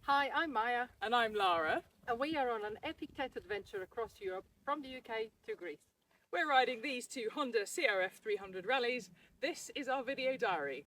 Hi, I'm Maja. And I'm Lara. And we are on an epic TET adventure across Europe from the UK to Greece. We're riding these two Honda CRF 300 Rallys. This is our video diary.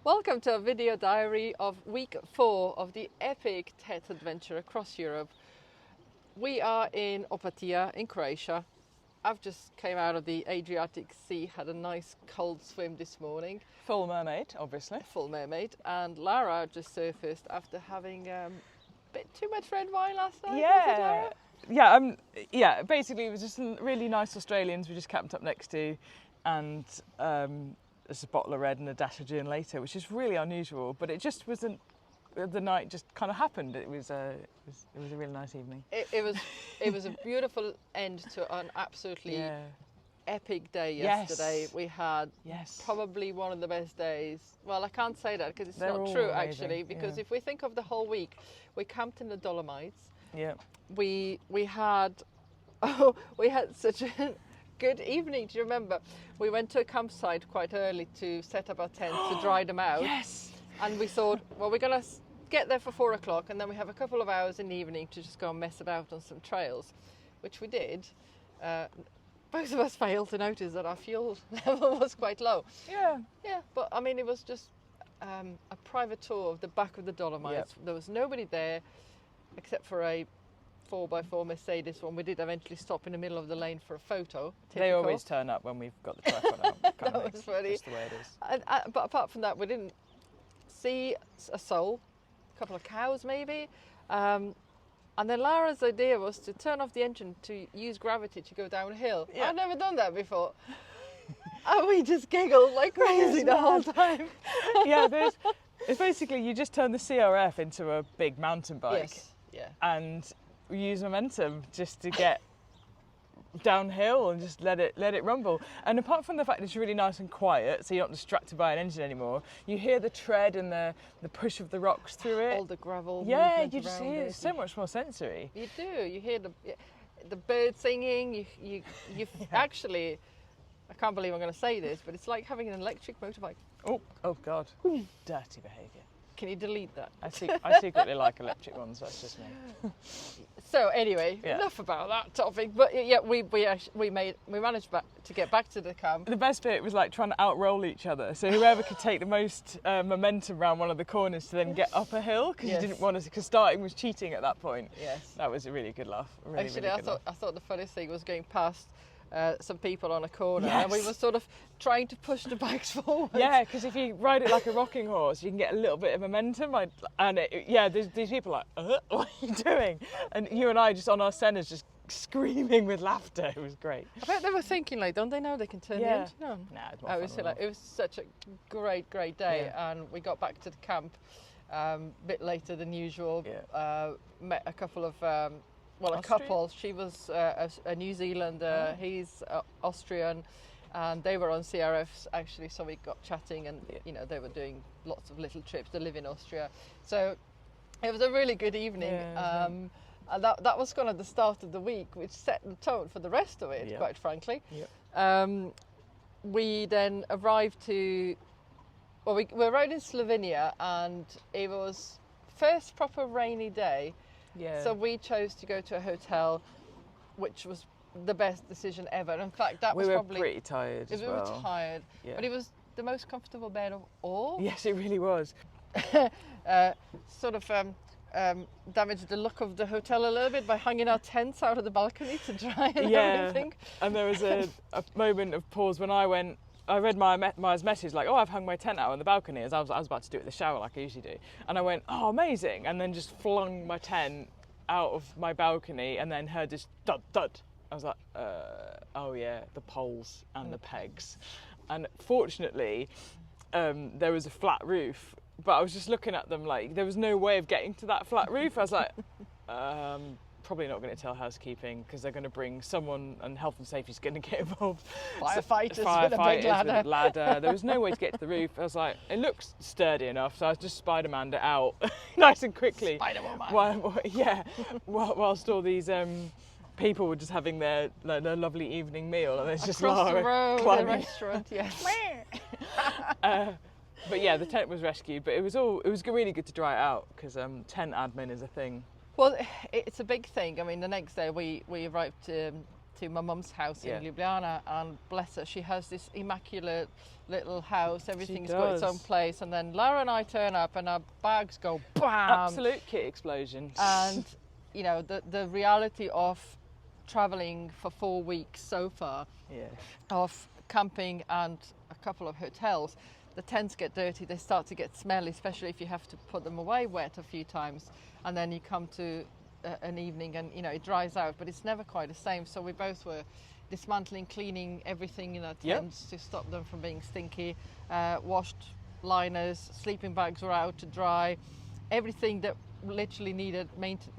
Welcome to a video diary of week 4 of the epic TET adventure across Europe. We are in Opatija in Croatia. I've just came out of the Adriatic Sea, had a nice cold swim this morning. Full mermaid, obviously. Full mermaid. And Lara just surfaced after having a bit too much red wine last night. Yeah, basically it was just really nice Australians we just camped up next to, and there's a bottle of red and a dash of gin later, which is really unusual, but it just wasn't, the night just kind of happened. It was a really nice evening. It was a beautiful end to an absolutely epic day yesterday. We had probably one of the best days. Well, I can't say that because it's not true actually, because if we think of the whole week, we camped in the Dolomites. Yeah. We had such a good evening. Do you remember? We went to a campsite quite early to set up our tents to dry them out. Yes. And we thought, well, we're going to get there for 4 o'clock and then we have a couple of hours in the evening to just go and mess about on some trails, which we did. Both of us failed to notice that our fuel level was quite low. Yeah. Yeah, but I mean, it was just a private tour of the back of the Dolomites. There was nobody there except for a 4x4 Mercedes one. We did eventually stop in the middle of the lane for a photo. Typical. They always turn up when we've got the truck on out. That was funny. Just the way it is. But apart from that, we didn't see a soul, a couple of cows maybe. And then Lara's idea was to turn off the engine to use gravity to go downhill. Yeah. I've never done that before. And we just giggled like crazy the whole time. Yeah, it's basically you just turn the CRF into a big mountain bike. Yes. Yeah. And use momentum just to get downhill and just let it rumble. And apart from the fact it's really nice and quiet, so you're not distracted by an engine anymore, you hear the tread and the push of the rocks through it. All the gravel. Yeah, you just hear it. So much more sensory. You do. You hear the birds singing. You actually, I can't believe I'm going to say this, but it's like having an electric motorbike. Oh God, dirty behaviour. Can you delete that? I secretly like electric ones. That's just me. So anyway, enough about that topic. But yeah, we managed to get back to the camp. The best bit was like trying to outroll each other. So whoever could take the most momentum around one of the corners to then get up a hill, because you didn't want to. Because starting was cheating at that point. Yes, that was a really good laugh. Actually, I thought the funniest thing was going past some people on a corner, and we were sort of trying to push the bikes forward. Yeah, because if you ride it like a rocking horse, you can get a little bit of momentum. There's these people like, what are you doing? And you and I just on our centres just screaming with laughter. It was great. I bet they were thinking like, don't they know they can turn the engine on? Nah, it was such a great day, and we got back to the camp a bit later than usual. Met a couple of a couple. She was a New Zealander, he's Austrian, and they were on CRFs actually, so we got chatting, and they were doing lots of little trips. They live in Austria, so it was a really good evening. And that was kind of the start of the week, which set the tone for the rest of it, quite frankly. We then arrived we arrived in Slovenia, and it was first proper rainy day. Yeah. So we chose to go to a hotel, which was the best decision ever. In fact, we were pretty tired as well. We were tired, but it was the most comfortable bed of all. Yes, it really was. Damaged the look of the hotel a little bit by hanging our tents out of the balcony to dry and everything. And there was a moment of pause when I read Maja's message like, I've hung my tent out on the balcony, as I was about to do it in the shower like I usually do. And I went, amazing. And then just flung my tent out of my balcony and then heard this thud, thud. I was like, the poles and the pegs. And fortunately, there was a flat roof, but I was just looking at them like there was no way of getting to that flat roof. I was like, probably not going to tell housekeeping because they're going to bring someone and health and safety is going to get involved. Firefighters with a big ladder. With a ladder. There was no way to get to the roof. I was like, it looks sturdy enough, so I just Spider-Maned it out nice and quickly. Spider-Man. Whilst all these people were just having their lovely evening meal, and there's just across Lara the road, climbing. the restaurant, yes. But yeah, the tent was rescued, but it was really good to dry it out because tent admin is a thing. Well, it's a big thing. I mean, the next day we arrived to my mum's house in Ljubljana, and bless her, she has this immaculate little house. Everything's got its own place, and then Lara and I turn up, and our bags go bam! Absolute kit explosion. And you know the reality of travelling for 4 weeks so far, of camping and a couple of hotels. The tents get dirty, they start to get smelly, especially if you have to put them away wet a few times, and then you come to an evening and it dries out, but it's never quite the same. So we both were dismantling, cleaning everything in our tents to stop them from being stinky, washed liners, sleeping bags were out to dry, everything that literally needed maintenance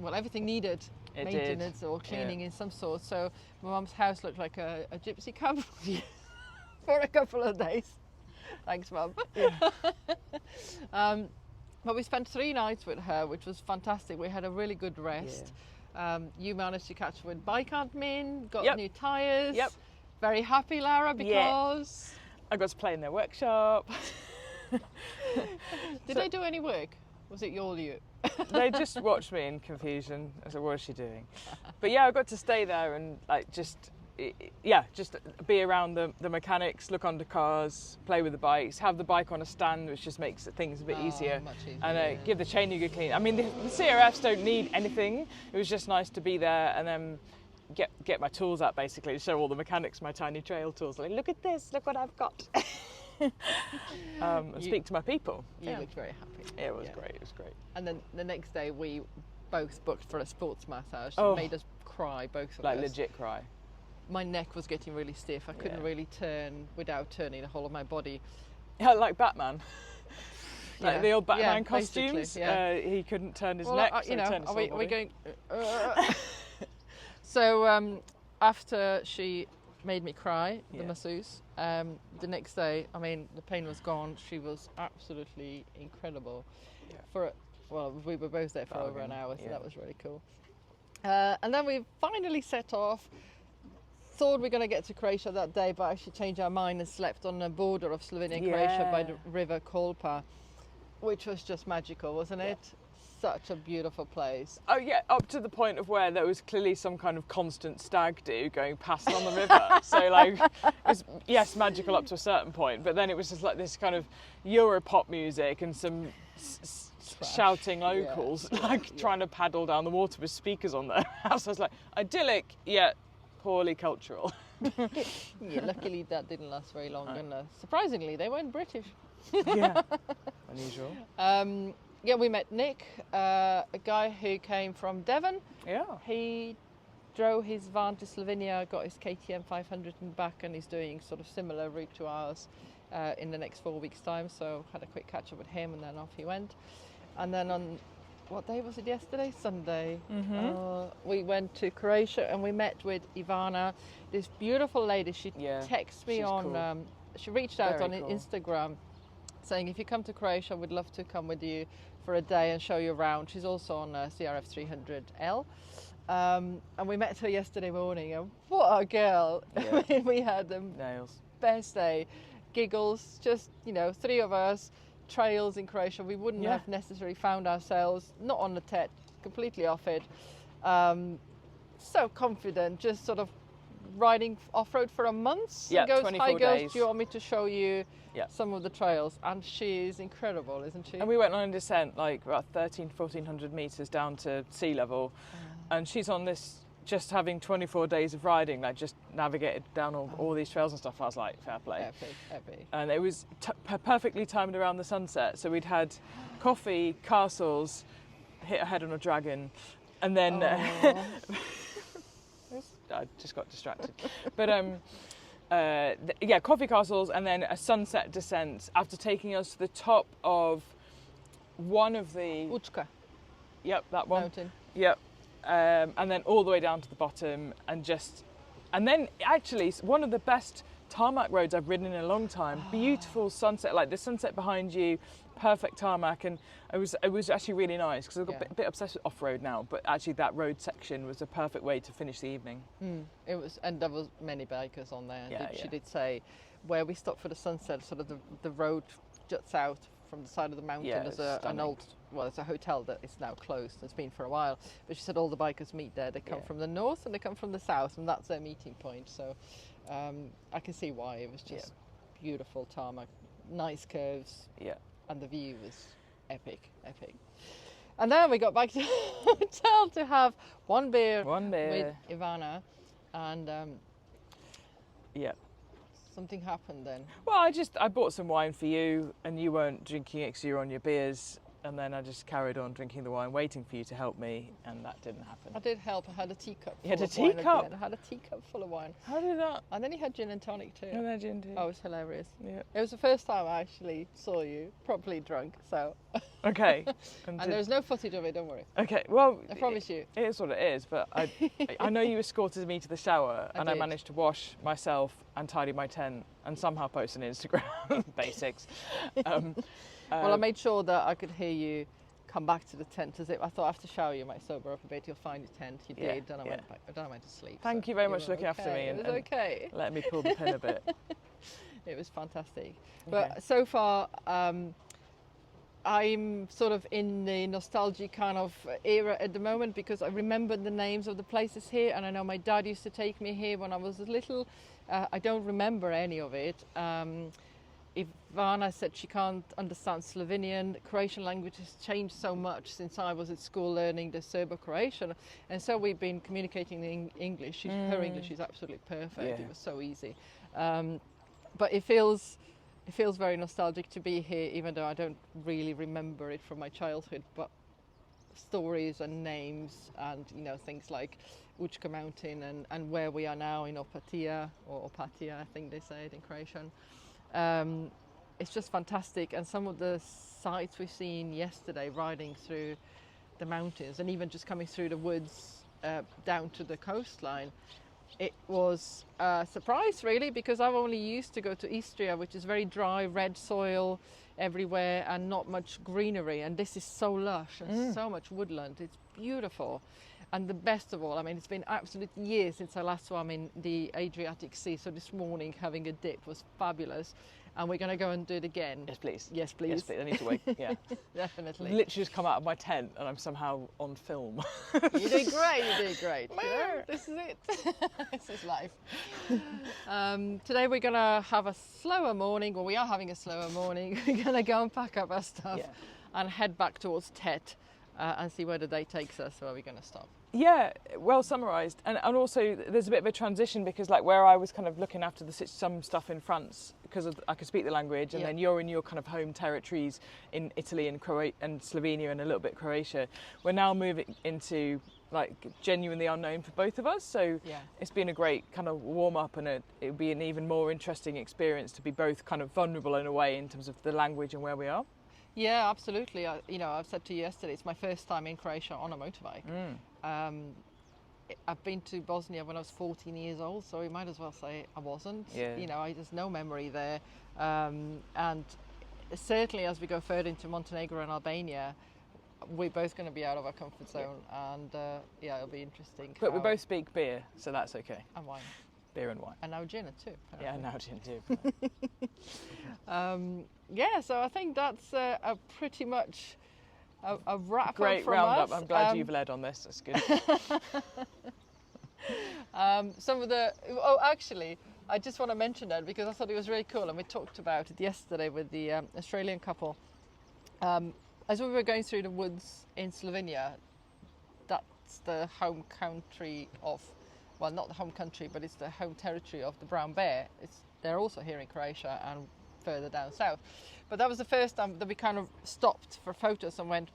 or cleaning in some sort. So my mum's house looked like a gypsy camp for a couple of days. Thanks, Mum. But we spent 3 nights with her, which was fantastic. We had a really good rest. You managed to catch up with bike admin, got new tyres. Very happy, Lara, because... I got to play in their workshop. Did they do any work? Was it all you? They just watched me in confusion. I said, what is she doing? But yeah, I got to stay there and just be around the mechanics, look under cars, play with the bikes, have the bike on a stand, which just makes things a bit easier. Much easier. And give the chain a good clean. I mean, the CRFs don't need anything. It was just nice to be there and then get my tools out, basically, to show all the mechanics my tiny trail tools. Like, look at this, look what I've got. And speak to my people. You looked very happy. Yeah, it was great, it was great. And then the next day we both booked for a sports massage. Oh. It made us cry, both of us. Like legit cry. My neck was getting really stiff. I couldn't really turn without turning the whole of my body. Yeah, like Batman. Like the old Batman costumes. He couldn't turn his neck. So we're going. So after she made me cry, the masseuse, the next day, I mean, the pain was gone. She was absolutely incredible. We were both there for over an hour, so that was really cool. And then we finally set off. Thought we were going to get to Croatia that day, but actually changed our mind and slept on the border of Slovenia and Croatia by the river Kolpa, which was just magical, wasn't it? Such a beautiful place. Oh yeah, up to the point of where there was clearly some kind of constant stag do going past on the river. So like, it was, magical up to a certain point, but then it was just like this kind of Europop music and some shouting locals, trying to paddle down the water with speakers on their house. I was like, idyllic, yet poorly cultural. Luckily that didn't last very long, and surprisingly they weren't British. Unusual. We met Nick, a guy who came from Devon. He drove his van to Slovenia, got his KTM 500 and back, and he's doing sort of similar route to ours in the next 4 weeks' time. So had a quick catch up with him, and then off he went. And then on what day was it yesterday? Sunday. We went to Croatia and we met with Ivana, this beautiful lady. She texted me on, cool. She reached out on Instagram saying, if you come to Croatia, we'd love to come with you for a day and show you around. She's also on CRF 300L. And we met her yesterday morning, and what a girl. I mean, we had the best day. Giggles, just, 3 of us. Trails in Croatia we wouldn't have necessarily found ourselves, not on the TET, completely off it. So confident, just sort of riding off-road for a month. Yeah, goes, 24 hi girls, days. do you want me to show you some of the trails? And she's incredible, isn't she? And we went on a descent, like about 1,400 metres down to sea level, and she's on this, just having 24 days of riding, like just navigated down all these trails and stuff. I was like, fair play. Epic. And it was perfectly timed around the sunset. So we'd had coffee, castles, hit her head on a dragon, and then I just got distracted. But coffee castles, and then a sunset descent after taking us to the top of one of the Uchka. Yep, that one. Mountain. Yep. and then all the way down to the bottom, and then actually one of the best tarmac roads I've ridden in a long time. Beautiful sunset, like the sunset behind you, perfect tarmac, and it was actually really nice because I've got a bit obsessed with off-road now, but actually that road section was a perfect way to finish the evening. It was, and there was many bikers on there. She did say where we stopped for the sunset, sort of the road juts out from the side of the mountain. There's it's a hotel that is now closed. It's been for a while, but she said all the bikers meet there. They come from the north and they come from the south, and that's their meeting point. So I can see why. It was just beautiful tarmac, nice curves, and the view was epic. And then we got back to the hotel to have one beer with Ivana, and something happened then. Well, I bought some wine for you, and you weren't drinking it because you were on your beers. And then I just carried on drinking the wine, waiting for you to help me, and that didn't happen. I did help. I had a teacup. You had a teacup? I had a teacup full of wine. How did that? And then you had gin and tonic too. And then gin too. Oh, it was hilarious. Yeah. It was the first time I actually saw you properly drunk, so. Okay. And there's no footage of it, don't worry. Okay, well. I promise you. It is what it is, but I know you escorted me to the shower, and I managed to wash myself and tidy my tent and somehow post on Instagram. Basics. Well, I made sure that I could hear you come back to the tent. As if I thought after shower you might sober up a bit, you'll find your tent. You did, and I went back. Then I went to sleep. Thank you very much for looking after me and letting me pull the pin a bit. It was fantastic. But so far, I'm sort of in the nostalgic kind of era at the moment because I remember the names of the places here, and I know my dad used to take me here when I was little. I don't remember any of it. Ivana said she can't understand Slovenian. The Croatian language has changed so much since I was at school learning the Serbo-Croatian, and so we've been communicating in English. Her English is absolutely perfect. It was so easy, but it feels very nostalgic to be here, even though I don't really remember it from my childhood. But stories and names, and things like Učka Mountain and where we are now in Opatija, or Opatija, I think they say it in Croatian. It's just fantastic, and some of the sights we've seen yesterday riding through the mountains and even just coming through the woods down to the coastline, it was a surprise really, because I've only used to go to Istria, which is very dry, red soil everywhere and not much greenery, and this is so lush and so much woodland. It's beautiful. And the best of all, I mean, it's been absolute years since I last swam in the Adriatic Sea, so this morning having a dip was fabulous. And we're going to go and do it again. Yes, please. Yes, please. Yes, please. I need to wait. Yeah. Definitely. Literally just come out of my tent and I'm somehow on film. You did great. This is it. This is life. Today we're going to have a slower morning. Well, we are having a slower morning. We're going to go and pack up our stuff and head back towards TET and see where the day takes us. Where are we going to stop? Yeah, well summarised, and also there's a bit of a transition, because like where I was kind of looking after some stuff in France because I could speak the language, and then you're in your kind of home territories in Italy and and Slovenia and a little bit Croatia. We're now moving into like genuinely unknown for both of us, so it's been a great kind of warm up, and it would be an even more interesting experience to be both kind of vulnerable in a way in terms of the language and where we are. Yeah, absolutely. I've said to you yesterday, it's my first time in Croatia on a motorbike. I've been to Bosnia when I was 14 years old, so you might as well say I wasn't. There's no memory there. And certainly as we go further into Montenegro and Albania, we're both going to be out of our comfort zone, and it'll be interesting. But we both speak beer, so that's okay. And wine. Beer and wine. And now gin too. Yeah, now gin too. So I think that's a pretty much a wrap Great up from roundup. us. I'm glad you've led on this. That's good. Actually, I just want to mention that because I thought it was really cool, and we talked about it yesterday with the Australian couple. As we were going through the woods in Slovenia, that's the home country of, well, not the home country, but it's the home territory of the brown bear. They're also here in Croatia and further down south. But that was the first time that we kind of stopped for photos and went,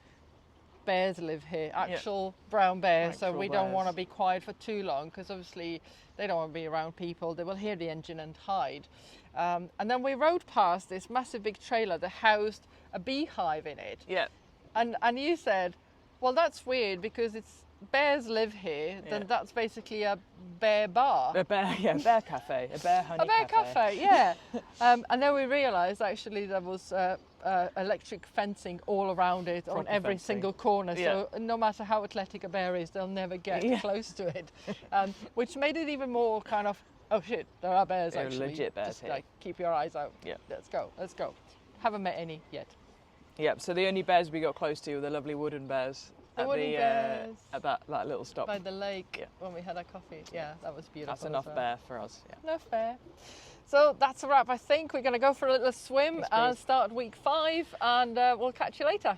bears live here, actual brown bears, so we don't want to be quiet for too long, because obviously they don't want to be around people. They will hear the engine and hide. And then we rode past this massive big trailer that housed a beehive in it. Yeah. And you said, well, that's weird because it's bears live here, then that's basically a bear bar. A bear cafe, a bear honey A bear cafe, yeah. And then we realised actually there was electric fencing all around it, on every single corner. So no matter how athletic a bear is, they'll never get close to it. Which made it even more kind of, oh shit, there are bears actually. Legit bears Just here. like keep your eyes out. Yeah. Let's go. Haven't met any yet. Yep. So the only bears we got close to were the lovely wooden bears. At that little stop by the lake when we had our coffee. Yeah, that was beautiful. That's enough bear for us. Yeah. Enough bear. So that's a wrap. I think we're going to go for a little swim and start week 5, and we'll catch you later.